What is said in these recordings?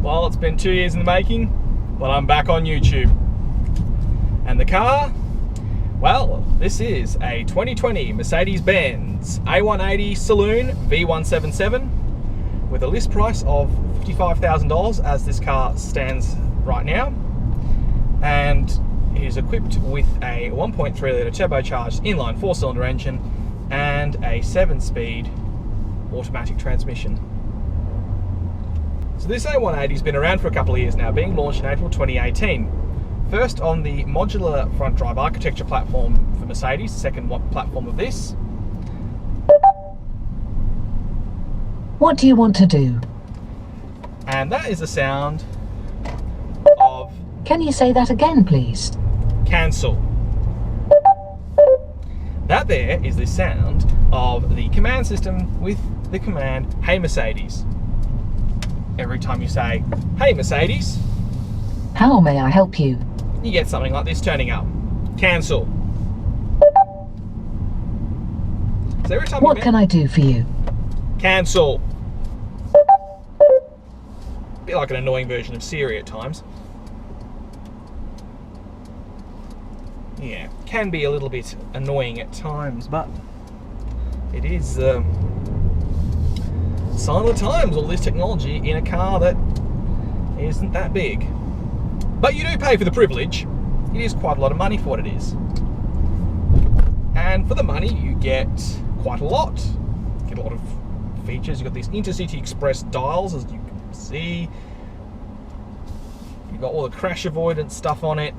Well, it's been 2 years in the making, but I'm back on YouTube. And the car, well, this is a 2020 Mercedes-Benz A180 Saloon V177 with a list price of $55,000 as this car stands right now. And it is equipped with a 1.3 litre turbocharged inline 4-cylinder engine and a 7-speed automatic transmission. So this A180 has been around for a couple of years now, being launched in April 2018. First on the modular front drive architecture platform for Mercedes, second platform of this. What do you want to do? And that is the sound of... Can you say that again, please? Cancel. That there is the sound of the command system with the command, "Hey Mercedes." Every time you say, "Hey Mercedes," how may I help you? You get something like this turning up. Cancel. So every time what can I do for you? Cancel. A bit like an annoying version of Siri at times. Yeah, can be a little bit annoying at times, but it is sign of the times, all this technology in a car that isn't that big. But you do pay for the privilege. It is quite a lot of money for what it is. And for the money, you get quite a lot. You get a lot of features. You've got these Intercity Express dials, as you can see. You've got all the crash avoidance stuff on it.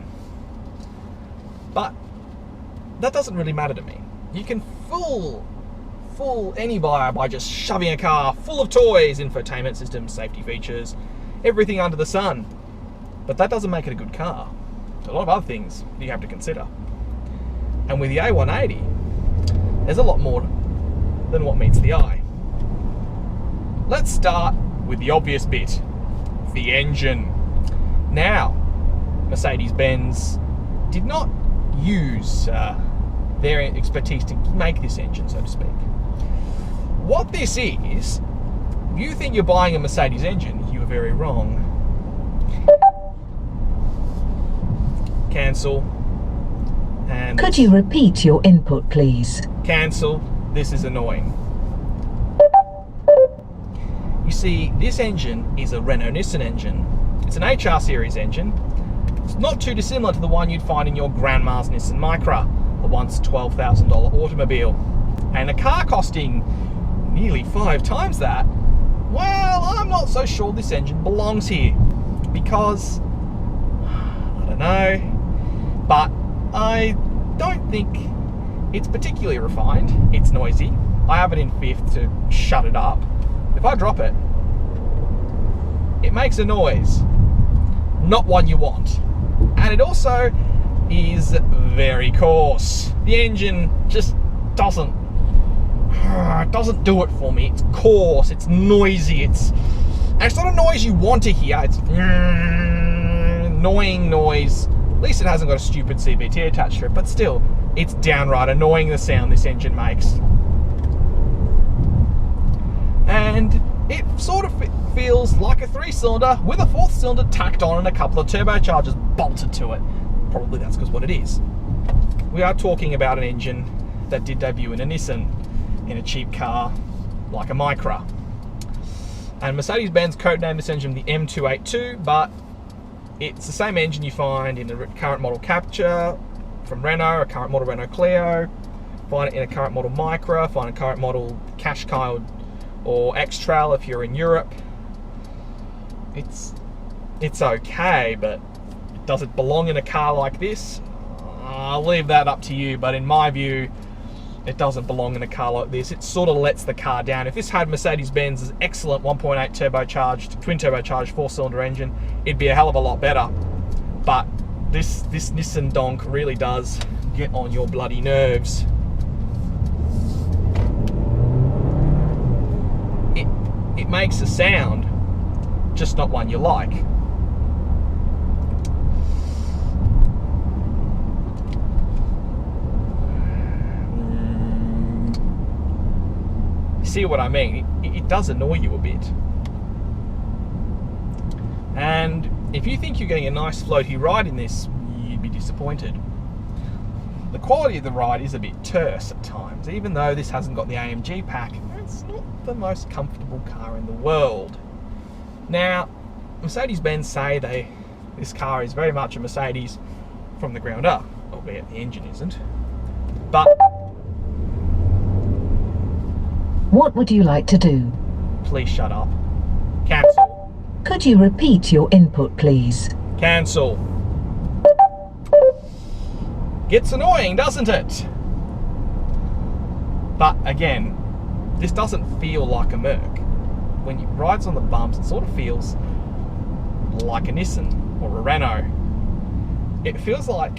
But that doesn't really matter to me. You can fool any buyer by just shoving a car full of toys, infotainment systems, safety features, everything under the sun. But that doesn't make it a good car. There's a lot of other things you have to consider. And with the A180, there's a lot more than what meets the eye. Let's start with the obvious bit, the engine. Now, Mercedes-Benz did not use their expertise to make this engine, so to speak. What this is, if you think you're buying a Mercedes engine, you are very wrong. Cancel. And could you repeat your input, please? Cancel. This is annoying. You see, this engine is a Renault-Nissan engine. It's an HR series engine. It's not too dissimilar to the one you'd find in your grandma's Nissan Micra, the once $12,000 automobile. And a car costing nearly 5 times that, well, I'm not so sure this engine belongs here. Because, I don't know, but I don't think it's particularly refined. It's noisy. I have it in 5th to shut it up. If I drop it, it makes a noise. Not one you want. And it also is very coarse. The engine just doesn't do it for me. It's coarse, it's noisy, and it's not a noise you want to hear. It's annoying noise. At least it hasn't got a stupid CVT attached to it, but still, it's downright annoying, the sound this engine makes. And it sort of feels like a 3-cylinder with a 4th cylinder tacked on and a couple of turbochargers bolted to it. Probably that's because what it is. We are talking about an engine that did debut in a Nissan, in a cheap car like a Micra. And Mercedes-Benz codenamed this engine the M282, but it's the same engine you find in the current model Capture from Renault, a current model Renault Clio, find it in a current model Micra, find a current model Qashqai or X-Trail if you're in Europe. It's okay, but does it belong in a car like this? I'll leave that up to you, but in my view, it doesn't belong in a car like this. It sort of lets the car down. If this had Mercedes-Benz's excellent 1.8 turbocharged, twin turbocharged 4-cylinder engine, it'd be a hell of a lot better. But this Nissan donk really does get on your bloody nerves. It makes a sound, just not one you like. See what I mean? It does annoy you a bit. if you think you're getting a nice floaty ride in this, you'd be disappointed. The quality of the ride is a bit terse at times, even though this hasn't got the AMG pack. It's not the most comfortable car in the world. Now, Mercedes-Benz say this car is very much a Mercedes from the ground up, albeit the engine isn't. But What would you like to do? please shut up. Cancel. Could you repeat your input, please? Cancel. Gets annoying, doesn't it? But again, this doesn't feel like a Merc. When it rides on the bumps, it sort of feels like a Nissan or a Renault. It feels like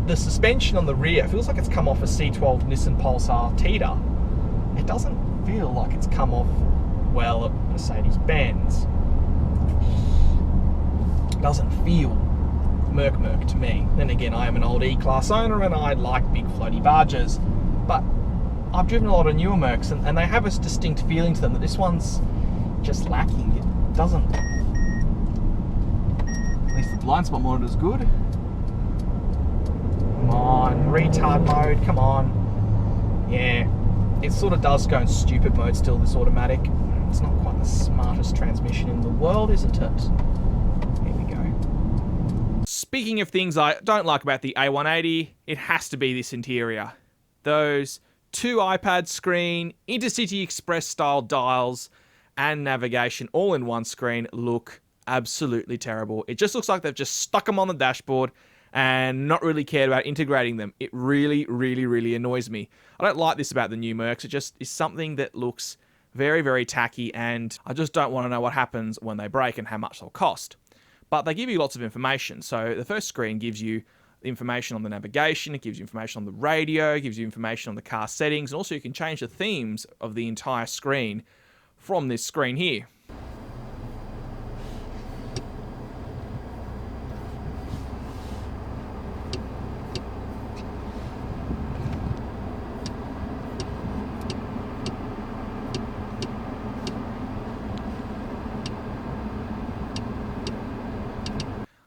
the suspension on the rear feels like it's come off a C12 Nissan Pulsar Tita. It doesn't feel like it's come off, well, a Mercedes-Benz. It doesn't feel Merc to me. Then again, I am an old E-Class owner and I like big floaty barges. But I've driven a lot of newer Mercs and they have a distinct feeling to them that this one's just lacking. It doesn't... At least the blind spot monitor's good. Come on, retard mode, come on. Yeah, it sort of does go in stupid mode still, this automatic. It's not quite the smartest transmission in the world, isn't it? Here we go. Speaking of things I don't like about the A180, it has to be this interior. Those 2 iPad screen, Intercity Express style dials, and navigation all in one screen look absolutely terrible. It just looks like they've just stuck them on the dashboard and not really cared about integrating them. It really, really, really annoys me. I don't like this about the new Mercs. It just is something that looks very, very tacky, and I just don't want to know what happens when they break and how much they'll cost. But they give you lots of information. So the first screen gives you information on the navigation, it gives you information on the radio, it gives you information on the car settings, and also you can change the themes of the entire screen from this screen here.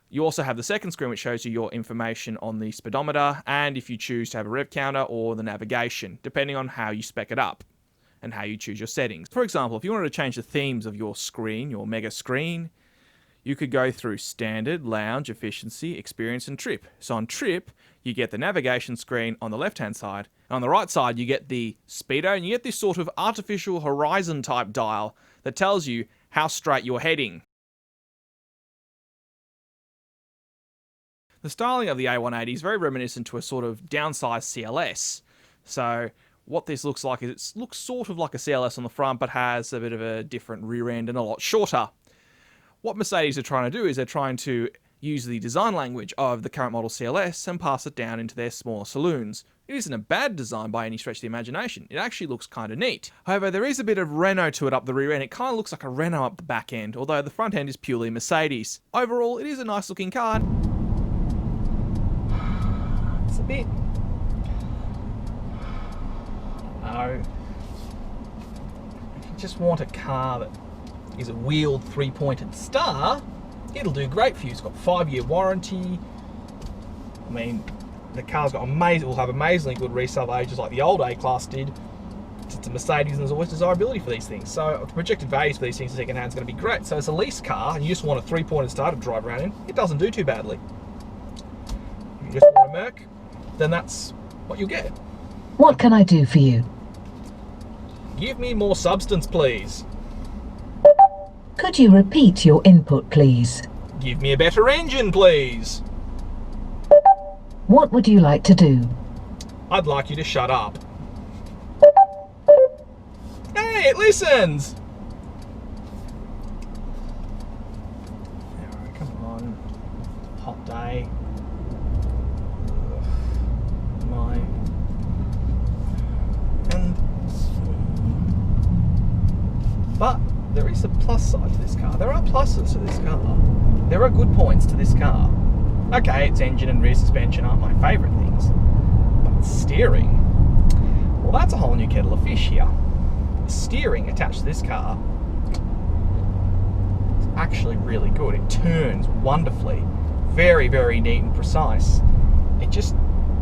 You also have the second screen, which shows you your information on the speedometer, and if you choose to have a rev counter or the navigation, depending on how you spec it up and how you choose your settings. For example, if you wanted to change the themes of your screen, your mega screen, you could go through standard, lounge, efficiency, experience, and trip. So on trip, you get the navigation screen on the left-hand side, and on the right side, you get the speedo, and you get this sort of artificial horizon type dial that tells you how straight you're heading. The styling of the A180 is very reminiscent to a sort of downsized CLS. So what this looks like is it looks sort of like a CLS on the front, but has a bit of a different rear end and a lot shorter. What Mercedes are trying to do is they're trying to use the design language of the current model CLS and pass it down into their smaller saloons. It isn't a bad design by any stretch of the imagination. It actually looks kind of neat. However, there is a bit of Renault to it up the rear end. It kind of looks like a Renault up the back end, although the front end is purely Mercedes. Overall, it is a nice looking car. It's a bit... No. If you just want a car that is a wheeled 3-pointed star, it'll do great for you. It's got 5-year warranty. I mean, the car's got will have amazingly good resale ages like the old A-Class did. It's a Mercedes and there's always desirability for these things. So the projected values for these things second hand is going to be great. So as a lease car and you just want a 3-pointed star to drive around in, it doesn't do too badly. If you just want a Merc, then that's what you'll get. What can I do for you? Give me more substance, please. Could you repeat your input, please? Give me a better engine, please. What would you like to do? I'd like you to shut up. Hey, it listens! Alright, come on. Hot day. But there is a plus side to this car. There are pluses to this car. There are good points to this car. Okay, its engine and rear suspension aren't my favourite things. But steering, well, that's a whole new kettle of fish here. The steering attached to this car is actually really good. It turns wonderfully, very, very neat and precise. It just,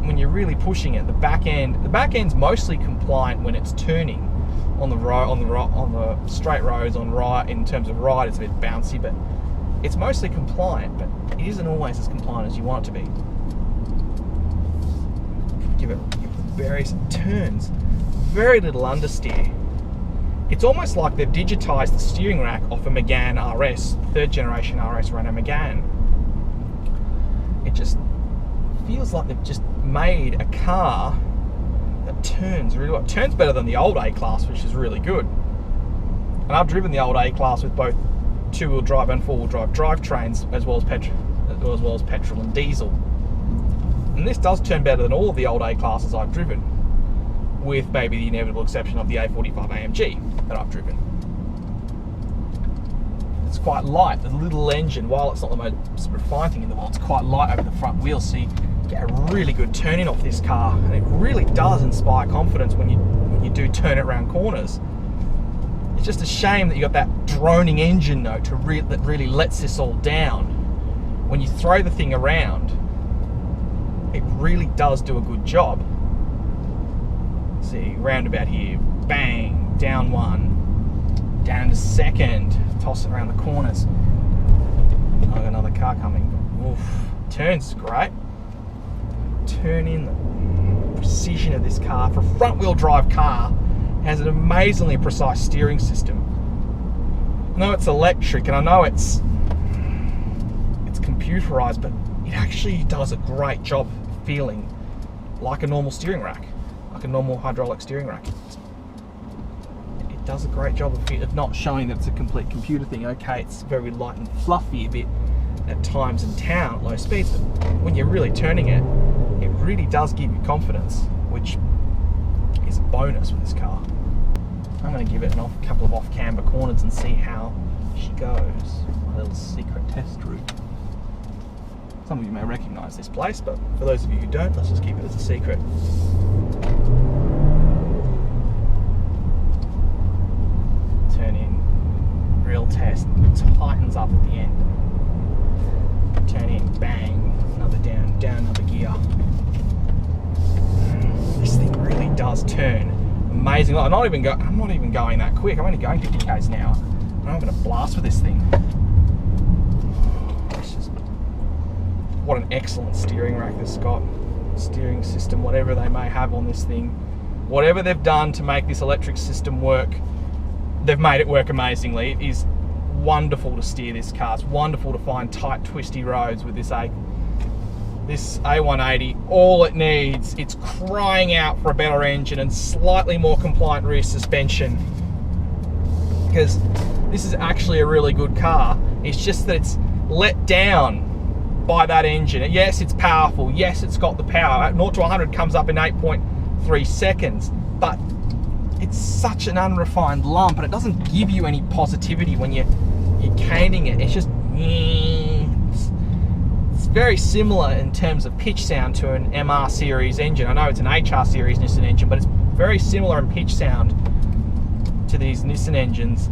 when you're really pushing it, the back end's mostly compliant when it's turning on the straight roads. On right, in terms of ride, it's a bit bouncy, but it's mostly compliant. But it isn't always as compliant as you want it to be. Give it various turns, very little understeer. It's almost like they've digitized the steering rack off a Megane RS, third generation RS Renault Megane. It just feels like they've just made a car that turns really well. It turns better than the old A-Class, which is really good. And I've driven the old A-Class with both two-wheel drive and four-wheel drive drivetrains, as well as petrol and diesel. And this does turn better than all of the old A-Classes I've driven, with maybe the inevitable exception of the A45 AMG that I've driven. It's quite light. The little engine, while it's not the most refined thing in the world, it's quite light over the front wheel, so you get a really good turn-in off this car, and it really does inspire confidence when you do turn it around corners. It's just a shame that you got that droning engine note that really lets this all down. When you throw the thing around, it really does do a good job. See, roundabout here, bang, down one, down to second, toss it around the corners. I've got another car coming. Oof. Turns great. Turn in, the precision of this car for a front wheel drive car has an amazingly precise steering system. I know it's electric and I know it's computerized, but it actually does a great job feeling like a normal steering rack, like a normal hydraulic steering rack. It does a great job of not showing that it's a complete computer thing. Okay, it's very light and fluffy a bit at times in town at low speeds, but when you're really turning it, it really does give you confidence, which is a bonus with this car. I'm going to give it a couple of off-camber corners and see how she goes. My little secret test route. Some of you may recognise this place, but for those of you who don't, let's just keep it as a secret. Turn in, real test, tightens up at the end. Turn in, bang, another down another gear. This thing really does turn amazing. I'm not even going that quick. I'm only going 50 k's an hour, and I'm going to blast with this thing. What an excellent steering rack this has got. Steering system, whatever they may have on this thing, whatever they've done to make this electric system work, they've made it work amazingly. It is wonderful to steer this car. It's wonderful to find tight, twisty roads with this A180. All it needs, it's crying out for a better engine and slightly more compliant rear suspension, because this is actually a really good car. It's just that it's let down by that engine. Yes, it's powerful. Yes, it's got the power. 0 to 100 comes up in 8.3 seconds, but it's such an unrefined lump, and it doesn't give you any positivity when you're caning it. It's just, it's very similar in terms of pitch sound to an MR series engine. I know it's an HR series Nissan engine, but it's very similar in pitch sound to these Nissan engines.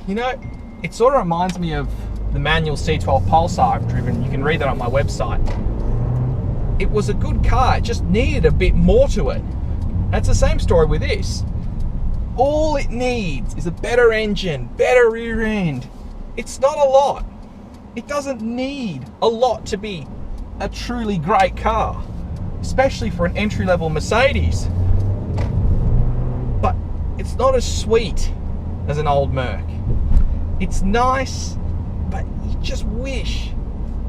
You know, it sort of reminds me of the manual C12 Pulsar I've driven. You can read that on my website. It was a good car, it just needed a bit more to it. That's the same story with this. All it needs is a better engine, better rear end. It's not a lot. It doesn't need a lot to be a truly great car, especially for an entry-level Mercedes. But it's not as sweet as an old Merc. It's nice, but you just wish,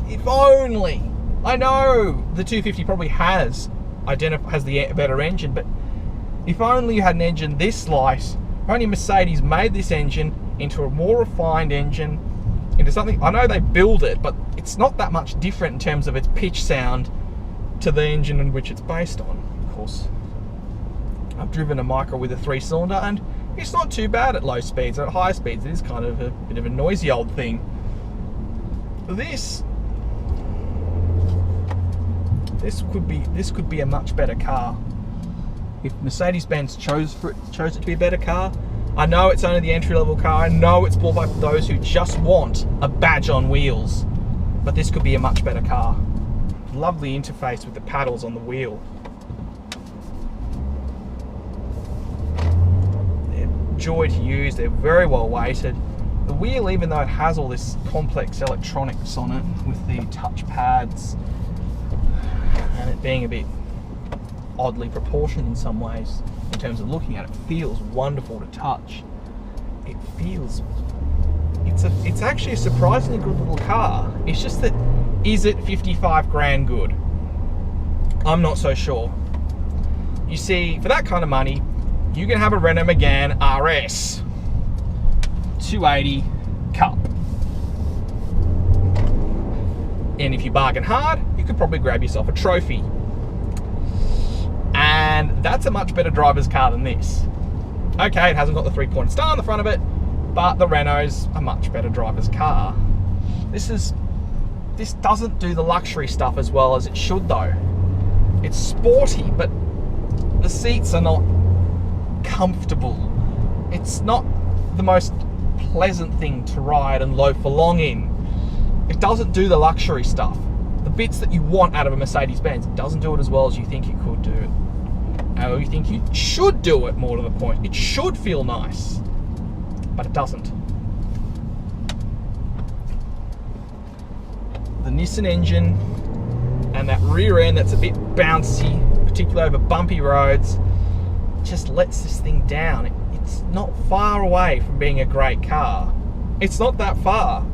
if only. I know the 250 probably has the better engine, but if only you had an engine this light, if only Mercedes made this engine into a more refined engine, into something, I know they build it, but it's not that much different in terms of its pitch sound to the engine in which it's based on. Of course, I've driven a micro with a 3-cylinder, and it's not too bad at low speeds. At high speeds, it is kind of a bit of a noisy old thing. This could be a much better car. If Mercedes-Benz chose it to be a better car, I know it's only the entry-level car. I know it's bought by those who just want a badge on wheels. But this could be a much better car. Lovely interface with the paddles on the wheel. They're joy to use. They're very well weighted. The wheel, even though it has all this complex electronics on it with the touch pads and it being a bit oddly proportioned in some ways in terms of looking at it, feels wonderful to touch. It feels, it's actually a surprisingly good little car. It's just that, is it 55 grand good? I'm not so sure. You see, for that kind of money, you can have a Renault Megane RS 280 Cup. And if you bargain hard, you could probably grab yourself a trophy. And that's a much better driver's car than this. Okay, it hasn't got the 3-point star on the front of it, but the Renault's a much better driver's car. This doesn't do the luxury stuff as well as it should though. It's sporty, but the seats are not comfortable. It's not the most pleasant thing to ride and loaf along in. It doesn't do the luxury stuff. The bits that you want out of a Mercedes-Benz, it doesn't do it as well as you think it could do it. Or you think you should do it, more to the point. It should feel nice, but it doesn't. The Nissan engine and that rear end that's a bit bouncy, particularly over bumpy roads, just lets this thing down. It's not far away from being a great car. It's not that far.